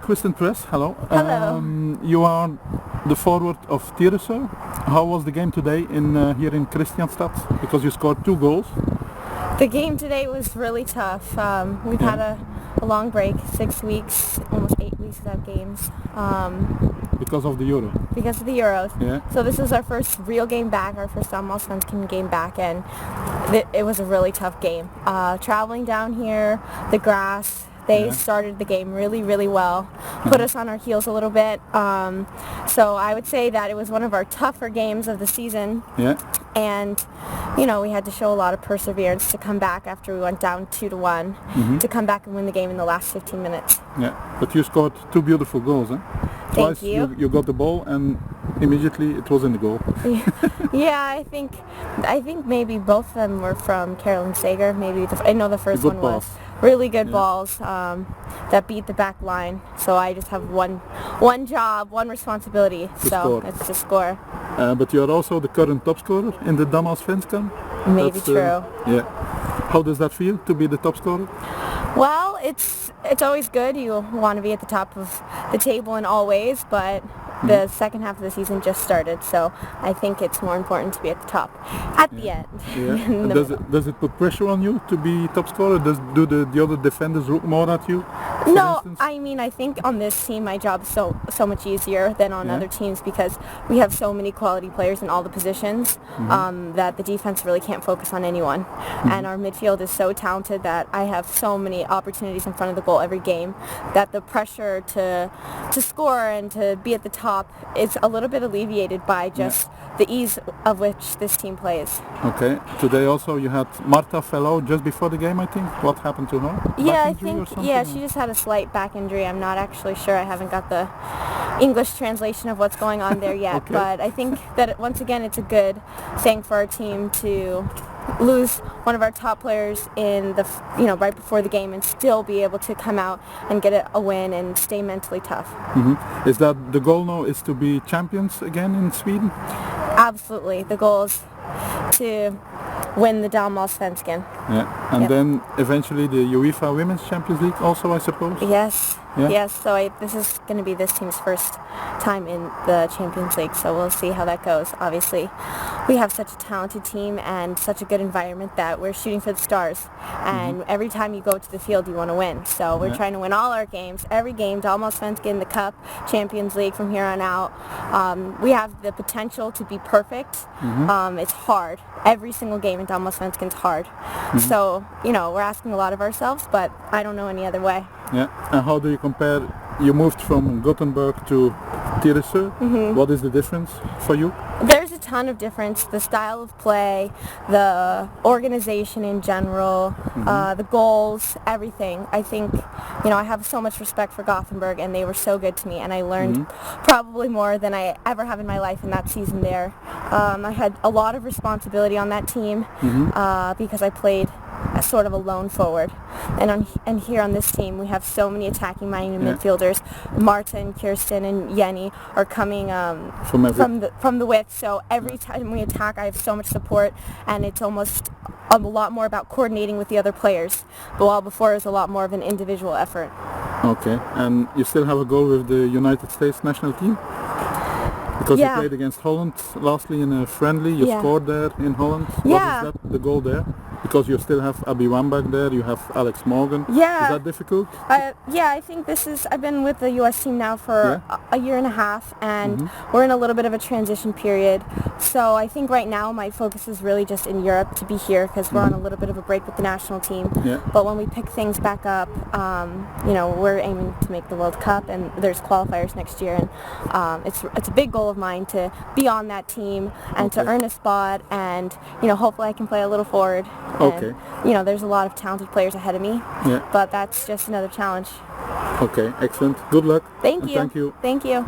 Christen Press, hello. Hello. You are the forward of Tyresö. How was the game today here in Kristianstad? Because you scored 2 goals. The game today was really tough. We've had a long break, 6 weeks, almost 8 weeks without games. Because of the Euro. Because of the Euros. Yeah. So this was our first real game back, our first Allsvenskan game back, and it was a really tough game. Traveling down here, the grass, they started the game really, really well, put us on our heels a little bit. So I would say that it was one of our tougher games of the season. Yeah. And, we had to show a lot of perseverance to come back after we went down 2-1, to come back and win the game in the last 15 minutes. Yeah, but you scored 2 beautiful goals, eh? Thank Twice you. You got the ball and immediately it was in the goal. Yeah, I think maybe both of them were from Carolyn Sager. Maybe I know the first one was really good balls that beat the back line. So I just have one job, one responsibility. It's to score. But you are also the current top scorer in the Allsvenskan. Maybe true. Yeah. How does that feel to be the top scorer? Well, it's always good. You want to be at the top of the table in all ways, but the second half of the season just started, so I think it's more important to be at the top at the end. Yeah. Does it put pressure on you to be top scorer? Do the other defenders look more at you? No, I mean, I think on this team my job is so much easier than on other teams because we have so many quality players in all the positions that the defense really can't focus on anyone. And our midfield is so talented that I have so many opportunities in front of the goal every game that the pressure to score and to be at the top is a little bit alleviated by just the ease of which this team plays. Okay. Today also you had Marta fell out just before the game, I think. What happened to her? Yeah, she just had a slight back injury. I'm not actually sure. I haven't got the English translation of what's going on there yet. But I think that once again it's a good thing for our team to lose one of our top players in the right before the game and still be able to come out and get a win and stay mentally tough. Is that the goal now, is to be champions again in Sweden? Absolutely. The goal is to win the Allsvenskan. Yeah. And then eventually the UEFA Women's Champions League also, I suppose? Yes. Yeah. Yes, so this is going to be this team's first time in the Champions League, so we'll see how that goes. Obviously, we have such a talented team and such a good environment that we're shooting for the stars. And every time you go to the field, you want to win. So we're trying to win all our games, every game, Allsvenskan, the Cup, Champions League from here on out. We have the potential to be perfect. It's hard. Every single game in Allsvenskan is hard. So, we're asking a lot of ourselves, but I don't know any other way. Yeah. And how do you compare? You moved from Gothenburg to Tyresö. What is the difference for you? There's a ton of difference. The style of play, the organization in general, the goals, everything. I think, I have so much respect for Gothenburg, and they were so good to me, and I learned probably more than I ever have in my life in that season there. I had a lot of responsibility on that team because I played as sort of a lone forward. And here on this team we have so many attacking-minded midfielders. Marta and Kirsten and Jenny are coming from the width, so every time we attack I have so much support, and it's almost a lot more about coordinating with the other players, but while before it was a lot more of an individual effort. Okay, and you still have a goal with the United States national team? Because you played against Holland lastly in a friendly, you scored there in Holland. What is that, the goal there? Because you still have Abby Wambach there, you have Alex Morgan. Yeah. Is that difficult? I think I've been with the U.S. team now for a year and a half, and we're in a little bit of a transition period. So I think right now my focus is really just in Europe to be here because we're on a little bit of a break with the national team. Yeah. But when we pick things back up, we're aiming to make the World Cup, and there's qualifiers next year, and it's a big goal of mine to be on that team and to earn a spot, and hopefully I can play a little forward. Okay. And, there's a lot of talented players ahead of me, but that's just another challenge. Okay, excellent. Good luck. Thank you. Thank you. Thank you.